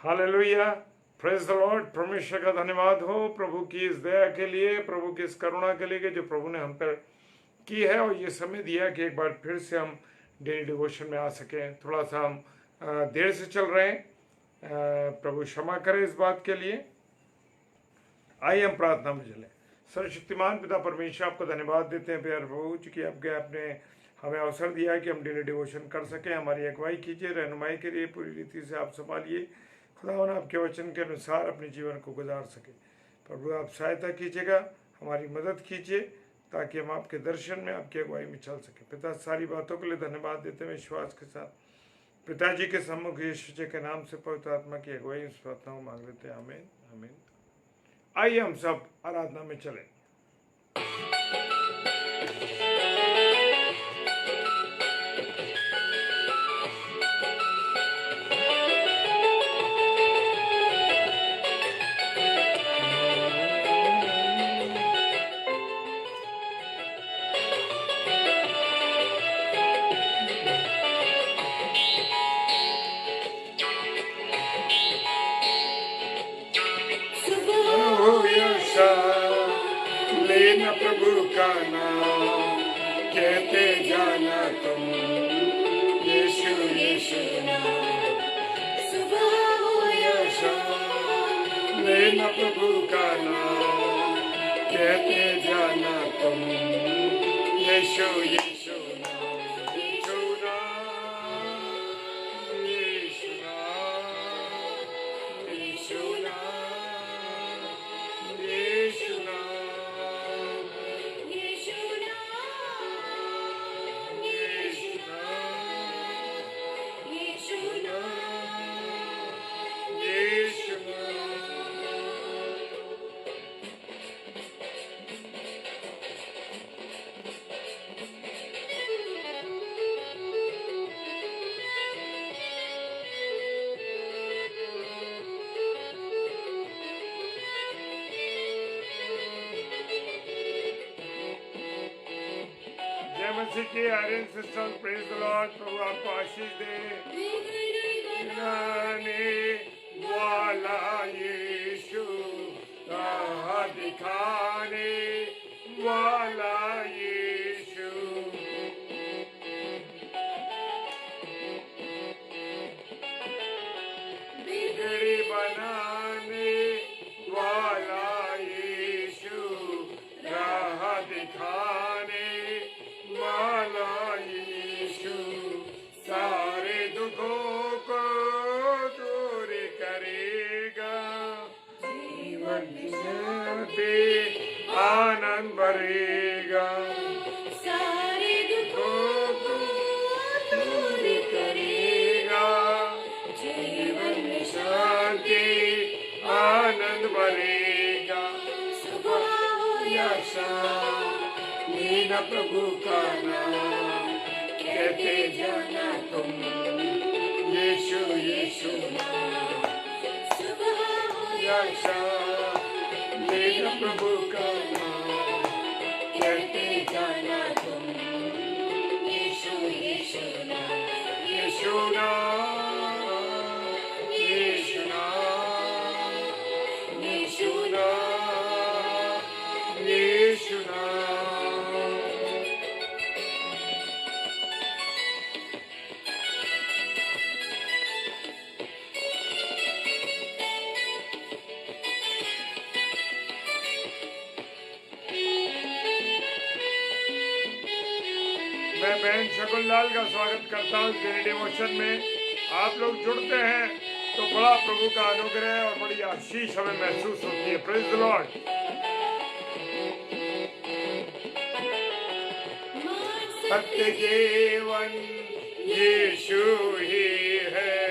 Hallelujah, praise the Lord. परमेश्वर का धन्यवाद हो प्रभु की इस दया के लिए, प्रभु की इस करुणा के लिए कि जो प्रभु ने हम पर की है और ये समय दिया कि एक बार फिर से हम डेली डिवोशन में आ सकें। थोड़ा सा हम देर से चल रहे हैं, प्रभु क्षमा करें इस बात के लिए। आइए हम प्रार्थना में चलें। सर्वशक्तिमान पिता परमेश्वर, आपको धन्यवाद देते हैं प्यारे प्रभु, चूँकि आपने हमें अवसर दिया है कि हम डेली डिवोशन कर सकें। हमारी अगुवाई कीजिए, रहनुमाई करिए, पूरी रीति से आप संभालिए। खुदावन आपके वचन के अनुसार अपने जीवन को गुजार सके। प्रभु आप सहायता कीजिएगा, हमारी मदद कीजिए, ताकि हम आपके दर्शन में, आपकी अगुवाई में चल सके। पिता, सारी बातों के लिए धन्यवाद देते हैं विश्वास के साथ पिताजी के सम्मुख यीशु जी के नाम से पवित्र आत्मा की अगुवाई इस प्रार्थना को मांग लेते हैं। आमीन आमीन। आइए हम सब आराधना में चलें। लेना प्रभु का नाम, कहते जाना तुम यीशु यीशु नाम। सुबह हो या शाम, लेना प्रभु का नाम, कहते जाना तुम यीशु यीशु नाम। यीशु नाम, यीशु नाम, यीशु नाम, यीशु नाम। की Aryan sister, praise the lord. प्रभु आपको आशीष दे। दिखाने वाला यीशु, राह दिखाने वाला यीशु, बिगड़ी बनाने वाला यीशु, राह दिखाने वाला यीशु, सारे दुखों को दूर करेगा, जीवन में आनंद भरेगा। सारे दुखों को दूर करेगा, जीवन में शांति आनंद भरेगा। सुबह हो या शाम, लेना प्रभु का नाम, कहते जाना तुम यीशु यीशु नाम। सुबह हो या शाम, लेना प्रभु का नाम, कहते जाना तुम यीशु यीशु नाम। यीशु नाम, यीशु नाम, यीशु नाम, यीशु नाम। मैं बहन शकुन लाल का स्वागत करता हूँ डेली डिवोशन में। आप लोग जुड़ते हैं तो बड़ा प्रभु का अनुग्रह और बड़ी आशीष हमें महसूस होती है। Praise the Lord. सत्य जीवन यीशु ही है,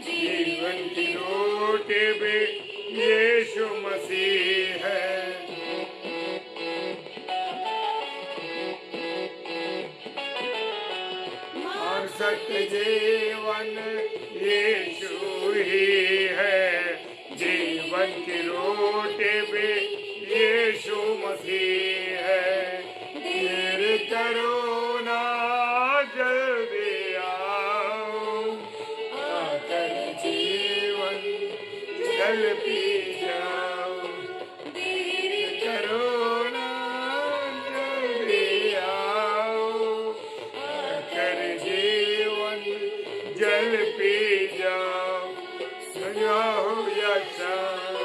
जीवन की रोटी भी यीशु मसीह है। सत्य जीवन यीशु ही है, जीवन की रोटी भी यीशु मसीह है। देर करो ना, जल्दी आओ, आकर जीवन जल पी जाओ, देर करो ना जल्दी आओ, आकर जीवन जल पी जाओ, सुना हो या शाम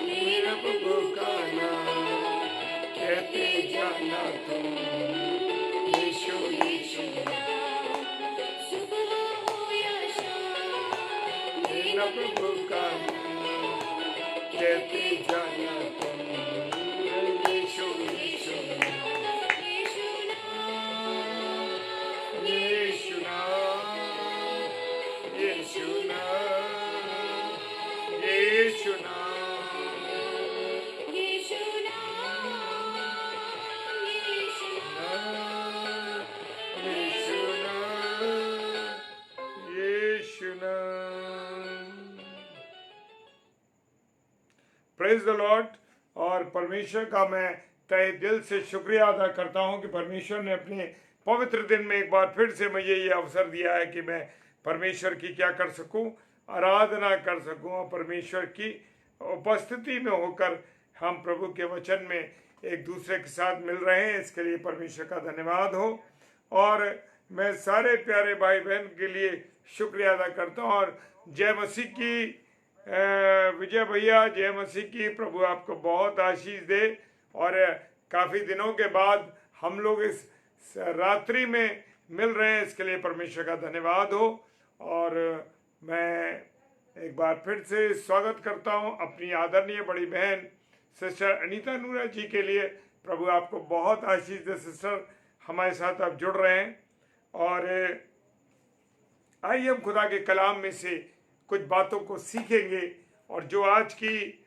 मेरा प्रभु का नाम कहते जाना तुम, यीशु यीशु सुबह हो या शाम मेरा प्रभु का नाम कहते जाना तुम, यीशु यीशु यीशु नाम यीशु नाम, यीशु नाम, यीशु नाम, यीशु नाम यीशु यीशु नाम, यीशु नाम। Praise the Lord. और परमेश्वर का मैं तहे दिल से शुक्रिया अदा करता हूं कि परमेश्वर ने अपने पवित्र दिन में एक बार फिर से मुझे ये अवसर दिया है कि मैं परमेश्वर की क्या कर सकूं, आराधना कर सकूं और परमेश्वर की उपस्थिति में होकर हम प्रभु के वचन में एक दूसरे के साथ मिल रहे हैं। इसके लिए परमेश्वर का धन्यवाद हो। और मैं सारे प्यारे भाई बहन के लिए शुक्रिया अदा करता हूं। और जय मसीह की, विजय भैया जय मसीह की, प्रभु आपको बहुत आशीष दे। और काफ़ी दिनों के बाद हम लोग इस रात्रि में मिल रहे हैं, इसके लिए परमेश्वर का धन्यवाद हो। और मैं एक बार फिर से स्वागत करता हूं अपनी आदरणीय बड़ी बहन सिस्टर अनीता नूरा जी के लिए। प्रभु आपको बहुत आशीष दे सिस्टर, हमारे साथ आप जुड़ रहे हैं। और आइए हम खुदा के कलाम में से कुछ बातों को सीखेंगे। और जो आज की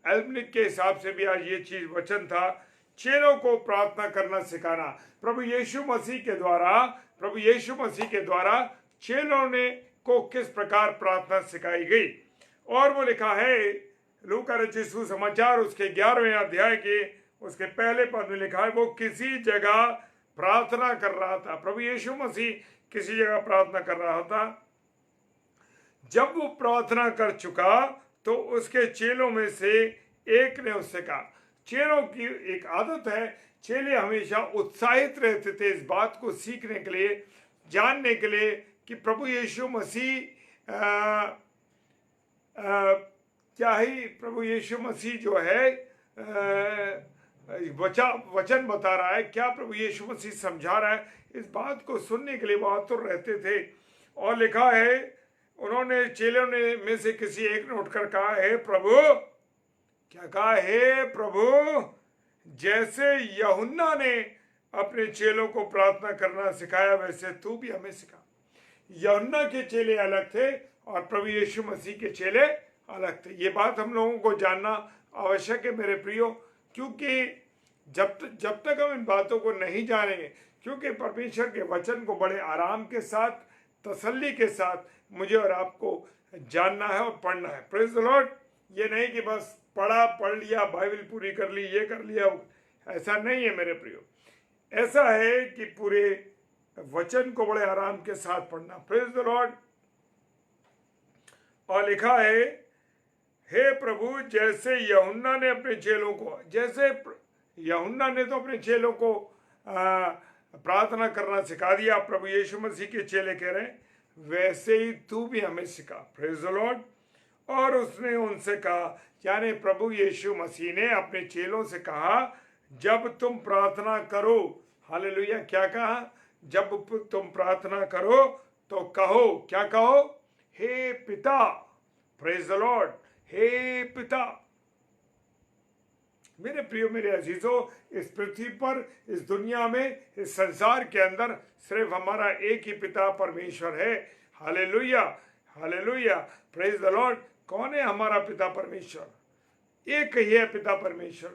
एल्बनिक के हिसाब से भी आज ये चीज वचन था, चेलों को प्रार्थना करना सिखाना। प्रभु यीशु मसीह के द्वारा चेलों ने को किस प्रकार प्रार्थना सिखाई गई। और वो लिखा है लूका रचित सुसमाचार उसके 11वें अध्याय के उसके पहले पद में लिखा है, वो किसी जगह प्रार्थना कर रहा था। प्रभु यीशु मसीह किसी जगह प्रार्थना कर रहा था। जब वो प्रार्थना कर चुका तो उसके चेलों में से एक ने उससे कहा, चेलों की एक आदत है, चेले हमेशा उत्साहित रहते थे इस बात को सीखने के लिए, जानने के लिए कि प्रभु यीशु मसीह क्या ही प्रभु यीशु मसीह जो है वचन बता रहा है, क्या प्रभु यीशु मसीह समझा रहा है, इस बात को सुनने के लिए वो आतुर रहते थे। और लिखा है उन्होंने चेलों ने में से किसी एक ने उठकर कहा, हे प्रभु, क्या कहा, हे प्रभु, जैसे यूहन्ना ने अपने चेलों को प्रार्थना करना सिखाया वैसे तू भी हमें सिखा। यूहन्ना के चेले अलग थे और प्रभु यीशु मसीह के चेले अलग थे। ये बात हम लोगों को जानना आवश्यक है मेरे प्रियो, क्योंकि जब तक हम इन बातों को नहीं जानेंगे, क्योंकि परमेश्वर के वचन को बड़े आराम के साथ, तसल्ली के साथ मुझे और आपको जानना है और पढ़ना है। Praise the Lord. ये नहीं कि बस पढ़ लिया, बाइबल पूरी कर ली, ये कर लिया, ऐसा नहीं है मेरे प्रियो। ऐसा है कि पूरे वचन को बड़े आराम के साथ पढ़ना। Praise the Lord. और लिखा है, हे प्रभु, जैसे यूहन्ना ने अपने चेलों को, जैसे यूहन्ना ने तो अपने चेलों को प्रार्थना करना सिखा दिया, प्रभु यीशु मसीह के चेले कह रहे हैं वैसे ही तू भी हमें सिखा। Praise the Lord. और उसने उनसे कहा, यानी प्रभु यीशु मसीह ने अपने चेलों से कहा, जब तुम प्रार्थना करो, हालेलुया, क्या कहा, जब तुम प्रार्थना करो तो कहो, क्या कहो, हे पिता। Praise the Lord. हे पिता। मेरे प्रियो, मेरे अजीजों, इस पृथ्वी पर, इस दुनिया में, इस संसार के अंदर सिर्फ हमारा एक ही पिता परमेश्वर है। Hallelujah, hallelujah, praise the Lord. कौन है हमारा पिता परमेश्वर? एक ही है पिता परमेश्वर।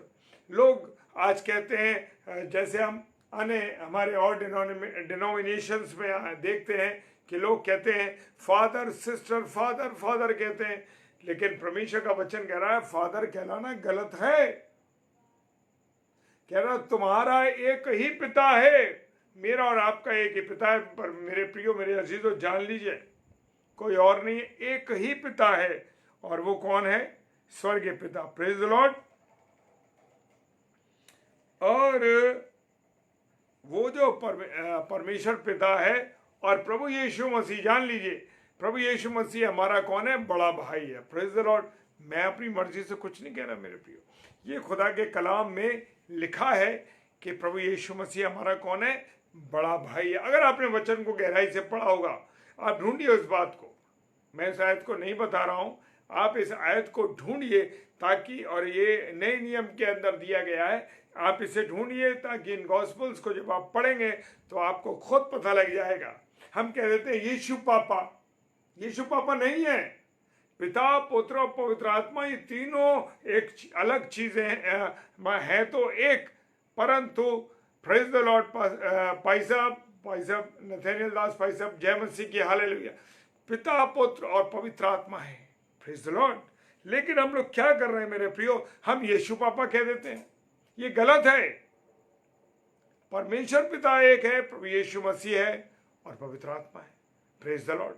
लोग आज कहते हैं, जैसे हम हमारे और डिनोमिनेशंस में देखते हैं कि लोग कहते हैं फादर सिस्टर, फादर फादर कहते हैं, लेकिन परमेश्वर का वचन कह रहा है फादर कहलाना गलत है। कह रहा तुम्हारा एक ही पिता है, मेरा और आपका एक ही पिता है। पर मेरे प्रियो, मेरे अजीजों, जान लीजिए, कोई और नहीं, एक ही पिता है। और वो कौन है? स्वर्गीय पिता। Praise the Lord. और वो जो परमेश्वर पिता है और प्रभु यीशु मसीह, जान लीजिए प्रभु यीशु मसीह हमारा कौन है? बड़ा भाई है। Praise the Lord. मैं अपनी मर्जी से कुछ नहीं कह रहा मेरे प्रियो, ये खुदा के कलाम में लिखा है कि प्रभु यीशु मसीह हमारा कौन है? बड़ा भाई है। अगर आपने वचन को गहराई से पढ़ा होगा, आप ढूंढिए उस बात को। मैं इस आयत को नहीं बता रहा हूं, आप इस आयत को ढूंढिए ताकि, और ये नए नियम के अंदर दिया गया है, आप इसे ढूंढिए ताकि इन गॉस्पल्स को जब आप पढ़ेंगे तो आपको खुद पता लग जाएगा। हम कह देते हैं यीशु पापा, यीशु पापा नहीं है। पिता, पुत्र और पवित्र आत्मा, ये तीनों एक अलग चीजें हैं तो एक, परंतु प्रेज द लॉर्ड भाई साहब नथानियल दास भाई साहब, जय मसीह की, हालेलुया। पिता, पुत्र और पवित्र आत्मा है। Praise the Lord. लेकिन हम लोग क्या कर रहे हैं मेरे प्रियो? हम यीशु पापा कह देते हैं, ये गलत है। परमेश्वर पिता एक है, प्रभु यीशु मसीह है और पवित्र आत्मा है। Praise the Lord.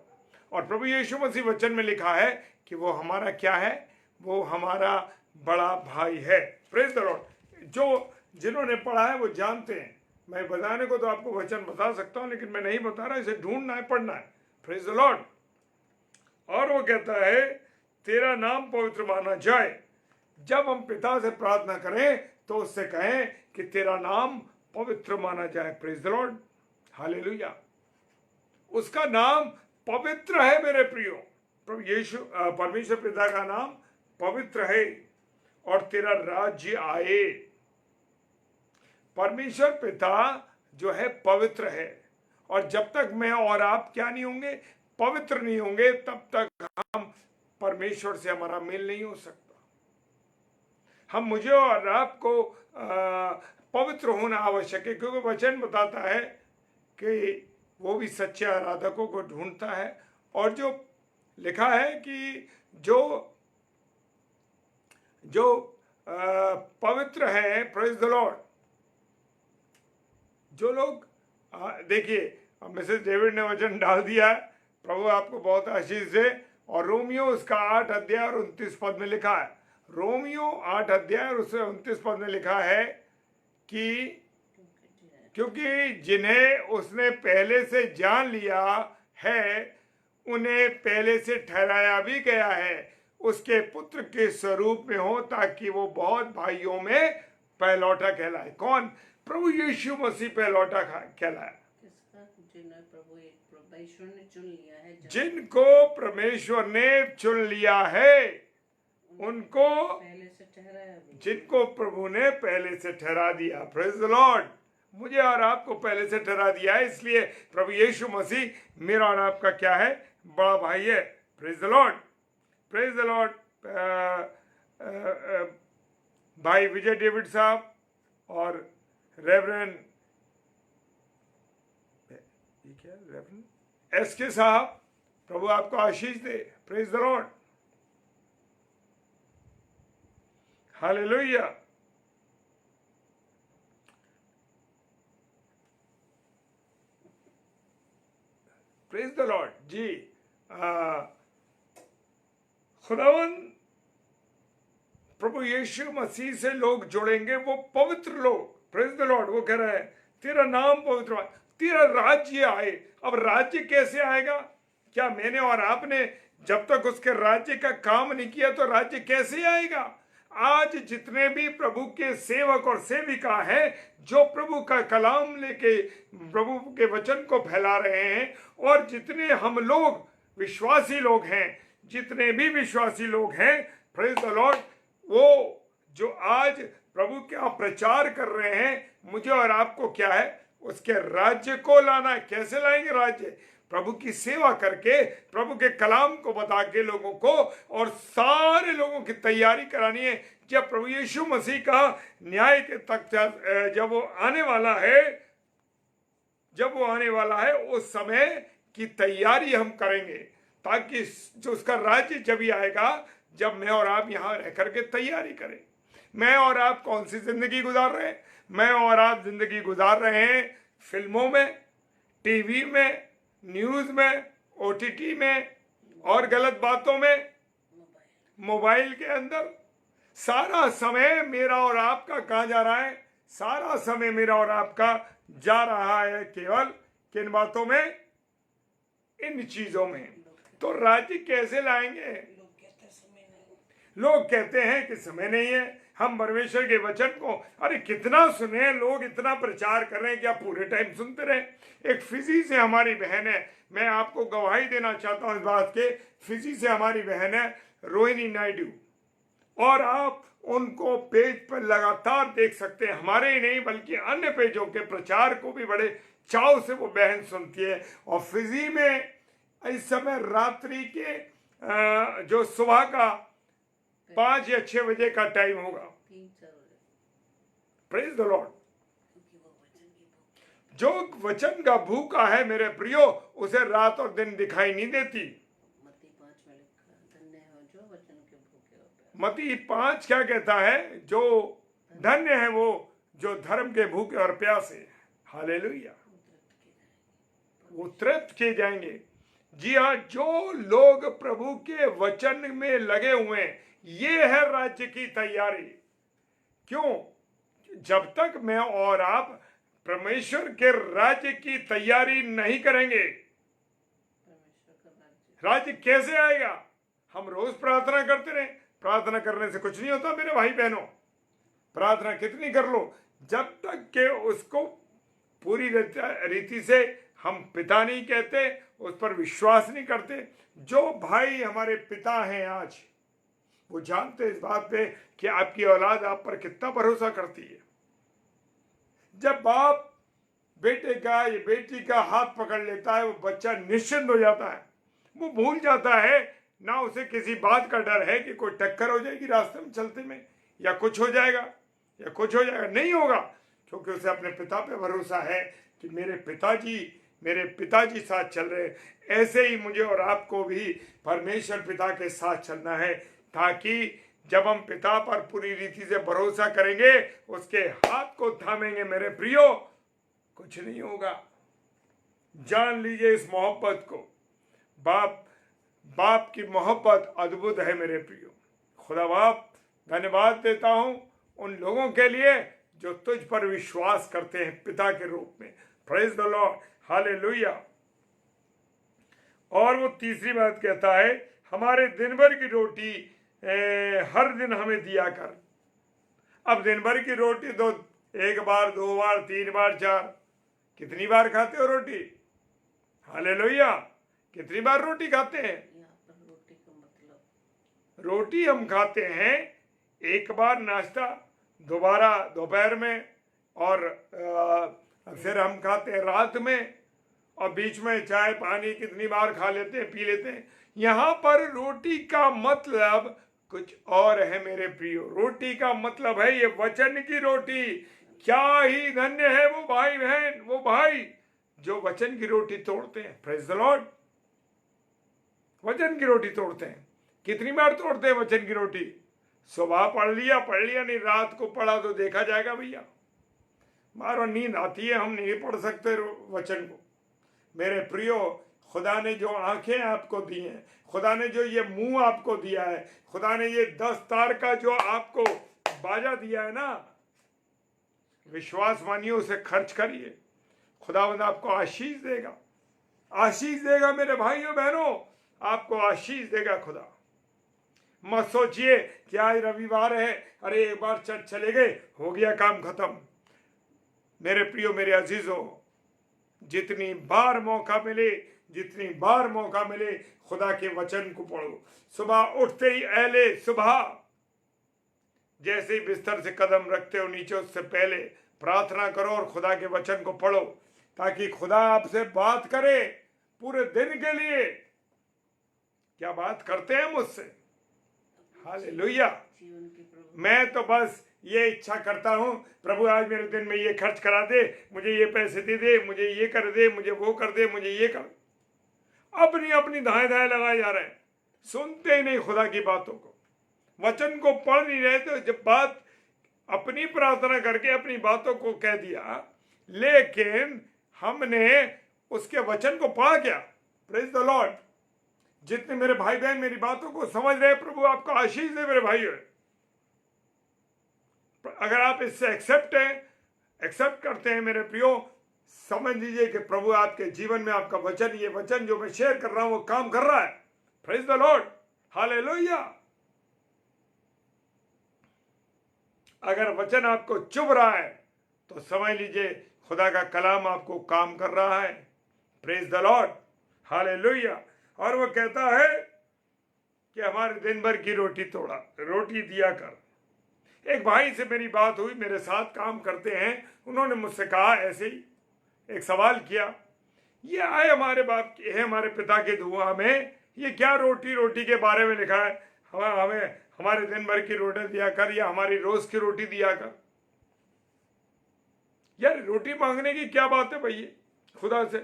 और प्रभु यीशु मसीह वचन में लिखा है कि वो हमारा क्या है? वो हमारा बड़ा भाई है। Praise the Lord. जो जिन्होंने पढ़ा है वो जानते हैं। मैं बताने को तो आपको वचन बता सकता हूं, लेकिन मैं नहीं बता रहा, इसे ढूंढना है, पढ़ना है। Praise the Lord. और वो कहता है तेरा नाम पवित्र माना जाए। जब हम पिता से प्रार्थना करें तो उससे कहें कि तेरा नाम पवित्र माना जाए। Praise the lord, hallelujah. उसका नाम पवित्र है मेरे प्रियो। प्रभु यीशु परमेश्वर पिता का नाम पवित्र है। और तेरा राज्य आए। परमेश्वर पिता जो है पवित्र है, और जब तक मैं और आप क्या नहीं होंगे? पवित्र नहीं होंगे, तब तक हम परमेश्वर से हमारा मेल नहीं हो सकता। हम, मुझे और आपको पवित्र होना आवश्यक है, क्योंकि वचन बताता है कि वो भी सच्चे आराधकों को ढूंढता है। और जो लिखा है कि जो पवित्र है, प्रेज द लॉर्ड, जो लोग, देखिए मिसेस डेविड ने वचन डाल दिया है, प्रभु आपको बहुत आशीष दे। और रोमियो उसका 8 अध्याय और 29 पद में लिखा है, रोमियो 8 अध्याय और उससे 29 पद में लिखा है कि क्योंकि जिन्हें उसने पहले से जान लिया है उन्हें पहले से ठहराया भी गया है उसके पुत्र के स्वरूप में हो, ताकि वो बहुत भाइयों में पहलौठा कहलाए। कौन? प्रभु यीशु मसीह पहलौठा कहलाया। जिनको परमेश्वर ने चुन लिया है उनको पहले से ठहराया भी, जिनको प्रभु ने पहले से ठहरा दिया। Praise the Lord. मुझे और आपको पहले से ठहरा दिया है, इसलिए प्रभु यीशु मसीह मेरा और आपका क्या है? बड़ा भाई है। Praise the Lord, praise the Lord. भाई विजय डेविड साहब और रेवरेंड एसके साहब, प्रभु आपको आशीष दे। Praise the lord, hallelujah. Praise the lord जी। खुदावन प्रभु यीशु मसीह से लोग जुड़ेंगे, वो पवित्र लोग। Praise the Lord. वो कह रहे हैं तेरा नाम पवित्र, तेरा राज्य आए। अब राज्य कैसे आएगा? क्या मैंने और आपने जब तक उसके राज्य का काम नहीं किया तो राज्य कैसे आएगा? आज जितने भी प्रभु के सेवक और सेविका हैं जो प्रभु का कलाम लेके प्रभु के वचन को फैला रहे हैं, और जितने हम लोग विश्वासी लोग हैं, जितने भी विश्वासी लोग हैं, प्रेज द लॉर्ड, वो जो आज प्रभु का प्रचार कर रहे हैं, मुझे और आपको क्या है? उसके राज्य को लाना है। कैसे लाएंगे राज्य? प्रभु की सेवा करके, प्रभु के कलाम को बता के लोगों को, और सारे लोगों की तैयारी करानी है। जब प्रभु यीशु मसीह का न्याय के तक जब वो आने वाला है, उस समय की तैयारी हम करेंगे, ताकि जो उसका राज्य जब ही आएगा जब मैं और आप यहाँ रह करके तैयारी करें। मैं और आप कौन सी जिंदगी गुजार रहे हैं? मैं और आप जिंदगी गुजार रहे हैं फिल्मों में, टीवी में, न्यूज में, ओटीटी में और गलत बातों में। मोबाइल के अंदर। सारा समय मेरा और आपका कहाँ जा रहा है? सारा समय मेरा और आपका जा रहा है केवल किन बातों में? इन चीजों में। तो राज्य कैसे लाएंगे? लोग कहते हैं कि समय नहीं है। हम परमेश्वर के वचन को अरे कितना सुने, लोग इतना प्रचार कर रहे हैं, क्या पूरे टाइम सुनते रहे? एक फिजी से हमारी बहन है, मैं आपको गवाही देना चाहता हूं इस बात के। फिजी से हमारी बहन है रोहिणी नायडू, और आप उनको पेज पर लगातार देख सकते हैं। हमारे ही नहीं बल्कि अन्य पेजों के प्रचार को भी बड़े चाव से वो बहन सुनती है। और फिजी में इस समय रात्रि के जो सुबह का 5 या 6 बजे का टाइम होगा। 3-4 बजे। Praise the Lord. जो वचन का भूखा है मेरे प्रियो, उसे रात और दिन दिखाई नहीं देती। मत्ती 5 में लिखा है, धन्य हो जो वचन के भूखे हो प्यासे। मत्ती 5 क्या कहता है? जो धन्य है वो जो धर्म के भूखे और प्यासे। हालेलुया। वो तृप्त किए जाएंगे। जी हाँ, जो लोग प्रभु के वचन में लगे हुए हैं, ये है राज्य की तैयारी। क्यों? जब तक मैं और आप परमेश्वर के राज्य की तैयारी नहीं करेंगे, परमेश्वर का राज्य। राज्य कैसे आएगा? हम रोज प्रार्थना करते रहे, प्रार्थना करने से कुछ नहीं होता मेरे भाई बहनों। प्रार्थना कितनी कर लो, जब तक के उसको पूरी रीति से हम पिता नहीं कहते, उस पर विश्वास नहीं करते। जो भाई हमारे पिता हैं आज, वो जानते इस बात पे कि आपकी औलाद आप पर कितना भरोसा करती है। जब बाप बेटे का या बेटी का हाथ पकड़ लेता है, वो बच्चा निश्चिंत हो जाता है। वो भूल जाता है, ना उसे किसी बात का डर है कि कोई टक्कर हो जाएगी रास्ते में चलते में, या कुछ हो जाएगा या कुछ हो जाएगा। नहीं होगा, क्योंकि उसे अपने पिता पे भरोसा है कि मेरे पिताजी साथ चल रहे। ऐसे ही मुझे और आपको भी परमेश्वर पिता के साथ चलना है, ताकि जब हम पिता पर पूरी रीति से भरोसा करेंगे, उसके हाथ को थामेंगे मेरे प्रियो, कुछ नहीं होगा। जान लीजिए इस मोहब्बत को। बाप की मोहब्बत अद्भुत है मेरे प्रियो। खुदा बाप, धन्यवाद देता हूं उन लोगों के लिए जो तुझ पर विश्वास करते हैं पिता के रूप में। Praise the lord, hallelujah. और वो तीसरी बात कहता है, हमारे दिन भर की रोटी हर दिन हमें दिया कर। अब दिन भर की रोटी तो 1 बार, 2 बार, 3 बार, 4, कितनी बार खाते हो रोटी? हालेलुया। कितनी बार रोटी खाते हैं? यहाँ पर रोटी का मतलब, रोटी हम खाते हैं 1 बार नाश्ता, दोबारा दोपहर में, और फिर हम खाते हैं रात में, और बीच में चाय पानी कितनी बार खा लेते हैं, पी लेते हैं। यहाँ पर रोटी का मतलब कुछ और है मेरे प्रियो। रोटी का मतलब है ये वचन की रोटी। क्या ही धन्य है वो भाई बहन, वो भाई जो वचन की रोटी तोड़ते हैं। Praise the Lord. वचन की रोटी तोड़ते हैं। कितनी बार तोड़ते हैं वचन की रोटी? सुबह पढ़ लिया नहीं, रात को पढ़ा तो देखा जाएगा भैया। मारो नींद आती है, हम नहीं पढ़ सकते वचन को। मेरे प्रियो, खुदा ने जो आंखें आपको दी हैं, खुदा ने जो ये मुंह आपको दिया है, खुदा ने ये 10 तार का जो आपको बाजा दिया है ना, विश्वास मानिए, उसे खर्च करिए। खुदावंद आपको आशीष देगा, आशीष देगा मेरे भाइयों बहनों, आपको आशीष देगा खुदा। मत सोचिए कि आज रविवार है, अरे एक बार चर्च चले गए, हो गया काम खत्म। मेरे प्रियो, मेरे अजीजों, जितनी बार मौका मिले खुदा के वचन को पढ़ो। सुबह उठते ही अहले सुबह जैसे ही बिस्तर से कदम रखते हो नीचे, उससे पहले प्रार्थना करो और खुदा के वचन को पढ़ो, ताकि खुदा आपसे बात करे पूरे दिन के लिए। क्या बात करते हैं मुझसे? हालेलुया। जीवन की प्रभु मैं तो बस ये इच्छा करता हूं, प्रभु आज मेरे दिन में ये खर्च करा दे, मुझे ये पैसे दे दे, मुझे ये कर दे, मुझे वो कर दे, मुझे ये कर। अपनी दाएं लगाए जा रहे हैं, सुनते ही नहीं खुदा की बातों को, वचन को पढ़ नहीं रहे। तो जब बात अपनी प्रार्थना करके अपनी बातों को कह दिया, लेकिन हमने उसके वचन को पढ़ा क्या? Praise the Lord. जितने मेरे भाई बहन मेरी बातों को समझ रहे हैं, प्रभु आपका आशीष दे मेरे भाई। अगर आप इससे एक्सेप्ट करते हैं मेरे प्रियो, समझ लीजिए कि प्रभु आपके जीवन में आपका वचन, ये वचन जो मैं शेयर कर रहा हूं वो काम कर रहा है। Praise the lord, hallelujah. अगर वचन आपको चुभ रहा है तो समझ लीजिए खुदा का कलाम आपको काम कर रहा है। Praise the lord, hallelujah. और वो कहता है कि हमारे दिन भर की रोटी दिया कर। एक भाई से मेरी बात हुई, मेरे साथ काम करते हैं, उन्होंने मुझसे कहा ऐसे ही एक सवाल किया, ये आए हमारे बाप के है, हमारे पिता के दुआ में ये क्या रोटी के बारे में लिखा है, हमें हमारे दिन भर की रोटी दिया कर या हमारी रोज की रोटी दिया कर। यार रोटी मांगने की क्या बात है भैया, खुदा से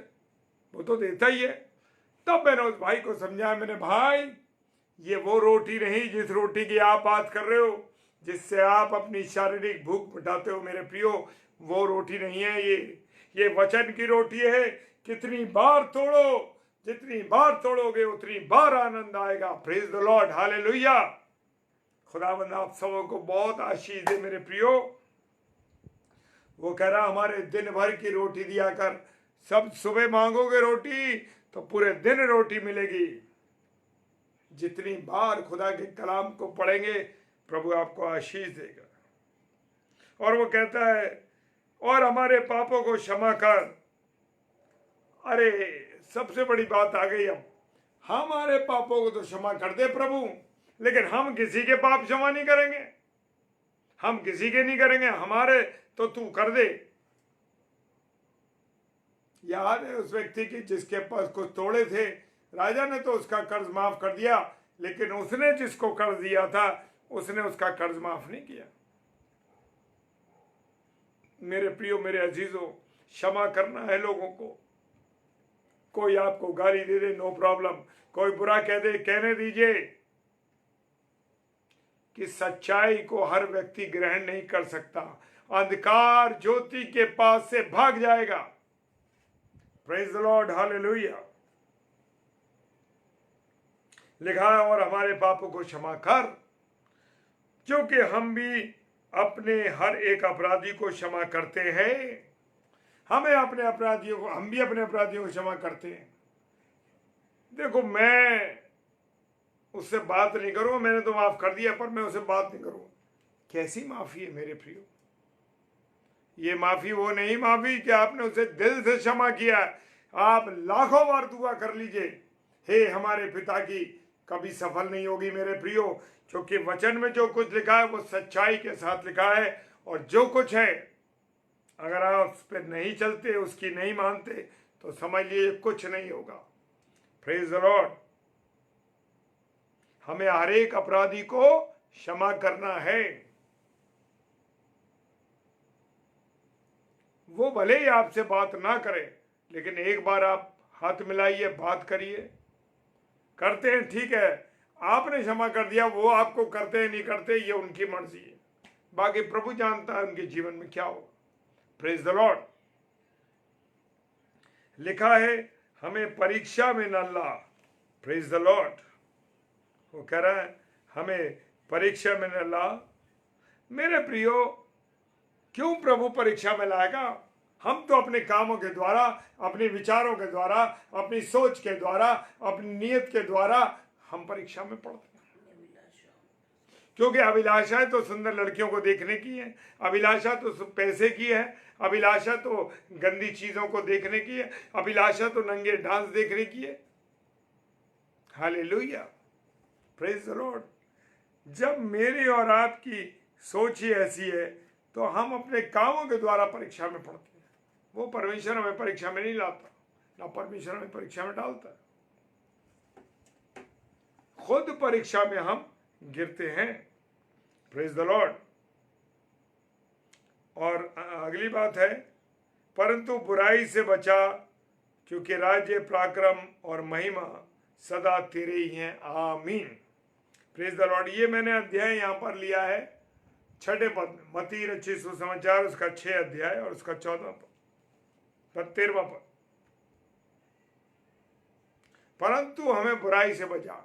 वो तो देता ही है। तब मैंने उस भाई को समझाया, मैंने भाई ये वो रोटी नहीं जिस रोटी की आप बात कर रहे हो, जिससे आप अपनी शारीरिक भूख मिटाते हो मेरे प्रियो, वो रोटी नहीं है ये वचन की रोटी है। कितनी बार तोड़ो, जितनी बार तोड़ोगे उतनी बार आनंद आएगा। Praise the lord, hallelujah. खुदावंद आप सबों को बहुत आशीष दे मेरे प्रियो। वो कह रहा हमारे दिन भर की रोटी दिया कर। सब सुबह मांगोगे रोटी तो पूरे दिन रोटी मिलेगी। जितनी बार खुदा के कलाम को पढ़ेंगे प्रभु आपको आशीष देगा। और वो कहता है और हमारे पापों को क्षमा कर। अरे सबसे बड़ी बात आ गई, अब हमारे पापों को तो क्षमा कर दे प्रभु, लेकिन हम किसी के पाप क्षमा नहीं करेंगे, हम किसी के नहीं करेंगे, हमारे तो तू कर दे। याद है उस व्यक्ति की जिसके पास कुछ तोड़े थे, राजा ने तो उसका कर्ज माफ कर दिया, लेकिन उसने जिसको कर्ज दिया था उसने उसका कर्ज माफ नहीं किया। मेरे प्रियो, मेरे अजीजों, क्षमा करना है लोगों को। कोई आपको गाली दे दे, नो प्रॉब्लम, कोई बुरा कह दे, कहने दीजिए। कि सच्चाई को हर व्यक्ति ग्रहण नहीं कर सकता, अंधकार ज्योति के पास से भाग जाएगा। Praise the lord, hallelujah. लिखा है और हमारे पापों को क्षमा कर, क्योंकि हम भी अपने हर एक अपराधी को क्षमा करते हैं। हम भी अपने अपराधियों को क्षमा करते हैं। देखो मैं उससे बात नहीं करूंगा, मैंने तो माफ कर दिया, पर मैं उससे बात नहीं करूंगा। कैसी माफी है मेरे प्रियो? ये माफी वो नहीं माफी कि आपने उसे दिल से क्षमा किया। आप लाखों बार दुआ कर लीजिए, हे हमारे पिता की, कभी सफल नहीं होगी मेरे प्रियो। क्योंकि वचन में जो कुछ लिखा है वो सच्चाई के साथ लिखा है, और जो कुछ है अगर आप उस पर नहीं चलते, उसकी नहीं मानते, तो समझ लीजिए कुछ नहीं होगा। Praise the Lord. हमें हर एक अपराधी को क्षमा करना है। वो भले ही आपसे बात ना करे, लेकिन एक बार आप हाथ मिलाइए, बात करिए। करते हैं ठीक है, आपने क्षमा कर दिया, वो आपको करते हैं नहीं करते ये उनकी मर्जी है, बाकी प्रभु जानता है उनके जीवन में क्या होगा। Praise the Lord. लिखा है हमें परीक्षा में न ला। Praise the Lord. वो कह रहा है हमें परीक्षा में न ला। मेरे प्रियो, क्यों प्रभु परीक्षा में लाएगा? हम तो अपने कामों के द्वारा, अपने विचारों के द्वारा, अपनी सोच के द्वारा, अपनी नीयत के द्वारा हम परीक्षा में पड़ते हैं। क्योंकि अभिलाषाएं तो सुंदर लड़कियों को देखने की है, अभिलाषा तो पैसे की है, अभिलाषा तो गंदी चीजों को देखने की है, अभिलाषा तो नंगे डांस देखने की है। Hallelujah, praise the Lord. जब मेरी और आपकी सोच ही ऐसी है तो हम अपने कामों के द्वारा परीक्षा में पड़ते हैं। वो परमेश्वर हमें परीक्षा में नहीं लाता, ना परमेश्वर हमें परीक्षा में डालता है। खुद परीक्षा में हम गिरते हैं। Praise the Lord. और अगली बात है, परंतु बुराई से बचा, क्योंकि राज्य, पराक्रम और महिमा सदा तेरे ही हैं। आमीन। Praise the Lord. ये मैंने अध्याय यहां पर लिया है 6 पद में, मत्ती रचित सुसमाचार, उसका 6 अध्याय और उसका 14 पद, 13वां पद। परंतु हमें बुराई से बचा।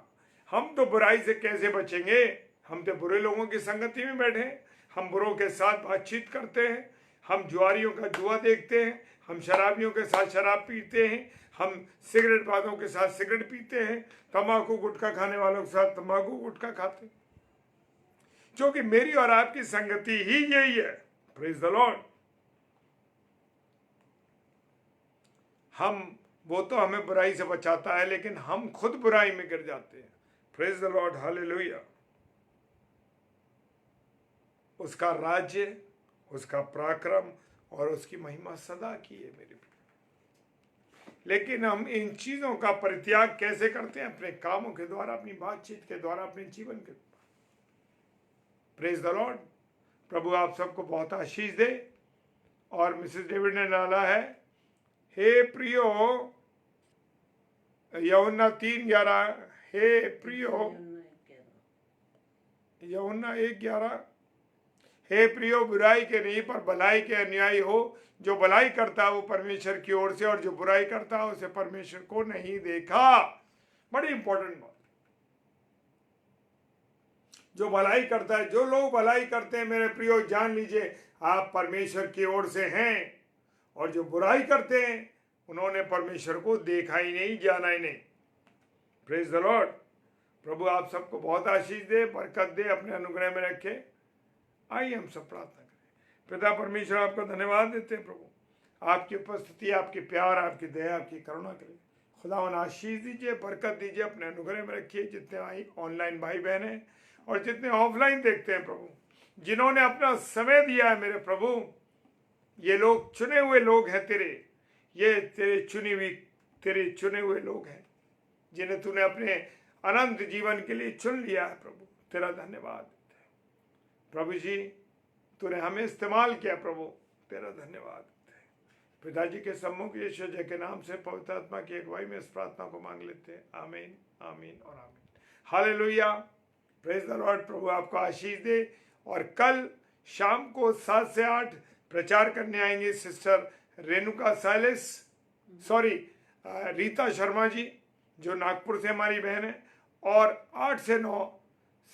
हम तो बुराई से कैसे बचेंगे? हम तो बुरे लोगों की संगति में बैठे हैं, हम बुरों के साथ बातचीत करते हैं, हम जुआरियों का जुआ देखते हैं, हम शराबियों के साथ शराब पीते हैं, हम सिगरेट बाजों के साथ सिगरेट पीते हैं, तंबाकू गुटखा खाने वालों के साथ तंबाकू गुटखा खाते हैं, क्योंकि मेरी और आपकी संगति ही यही है। Praise the Lord. वो तो हमें बुराई से बचाता है, लेकिन हम खुद बुराई में गिर जाते हैं। Praise the lord, hallelujah. उसका राज्य, उसका पराक्रम और उसकी महिमा सदा की है मेरे प्रिय। लेकिन हम इन चीजों का परित्याग कैसे करते हैं? अपने कामों के द्वारा, अपनी बातचीत के द्वारा, अपने जीवन के द्वारा। Praise the lord. प्रभु आप सबको बहुत आशीष दे। और मिसेस डेविड ने डाला है, हे प्रियो, यूहन्ना 3:11, हे प्रियो, यूहन्ना 1:11, हे प्रियो, बुराई के नहीं पर भलाई के अनुयायी हो। जो भलाई करता है वो परमेश्वर की ओर से, और जो बुराई करता है उसे परमेश्वर को नहीं देखा। बड़ी इंपॉर्टेंट बात। जो भलाई करता है, जो लोग भलाई करते हैं मेरे प्रियो, जान लीजिए आप परमेश्वर की ओर से हैं। और जो बुराई करते हैं उन्होंने परमेश्वर को देखा ही नहीं, जाना ही नहीं। Praise the lord. प्रभु आप सबको बहुत आशीष दे, बरकत दे, अपने अनुग्रह में रखे। आइए हम सब प्रार्थना करें। पिता परमेश्वर, आपका धन्यवाद देते हैं प्रभु, आपकी उपस्थिति, आपके प्यार, आपकी दया, आपकी करुणा करें। खुदावन आशीष दीजिए, बरकत दीजिए, अपने अनुग्रह में रखिए। जितने ऑनलाइन भाई बहन हैं और जितने ऑफलाइन देखते हैं प्रभु, जिन्होंने अपना समय दिया है मेरे प्रभु, ये लोग चुने हुए लोग हैं तेरे, ये तेरे चुने हुए लोग हैं जिन्हें तूने अपने अनंत जीवन के लिए चुन लिया है प्रभु। तेरा धन्यवाद प्रभु जी, तूने हमें इस्तेमाल किया प्रभु, तेरा धन्यवाद। पिताजी के सम्मुख यीशु जय के नाम से पवित्र आत्मा की अगुवाई में इस प्रार्थना को मांग लेते हैं। आमीन, आमीन और आमीन। हालेलुया। Praise the lord. प्रभु आपको आशीष दे। और कल शाम को 7 से 8 प्रचार करने आएंगे सिस्टर रेणुका साइलेस, रीता शर्मा जी, जो नागपुर से हमारी बहन है। और 8 से 9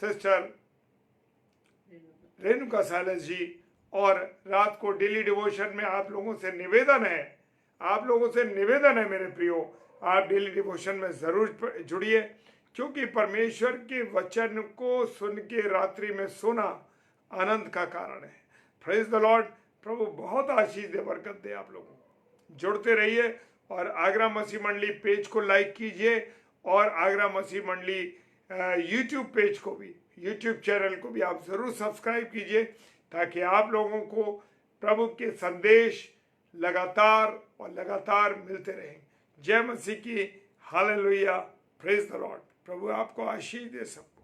सिस्टर रेणुका साइलेस जी। और रात को डेली डिवोशन में आप लोगों से निवेदन है मेरे प्रियो, आप डेली डिवोशन में जरूर जुड़िए, क्योंकि परमेश्वर के वचन को सुन के रात्रि में सोना आनंद का कारण है। Praise the lord. प्रभु बहुत आशीष दे, बरकत दे। आप लोगों को जुड़ते रहिए। और आगरा मसीह मंडली पेज को लाइक कीजिए, और आगरा मसीह मंडली यूट्यूब पेज को भी, यूट्यूब चैनल को भी आप जरूर सब्सक्राइब कीजिए, ताकि आप लोगों को प्रभु के संदेश लगातार मिलते रहें। जय मसीह की। हालेलुया। Praise the lord. प्रभु आपको आशीष दे सबको।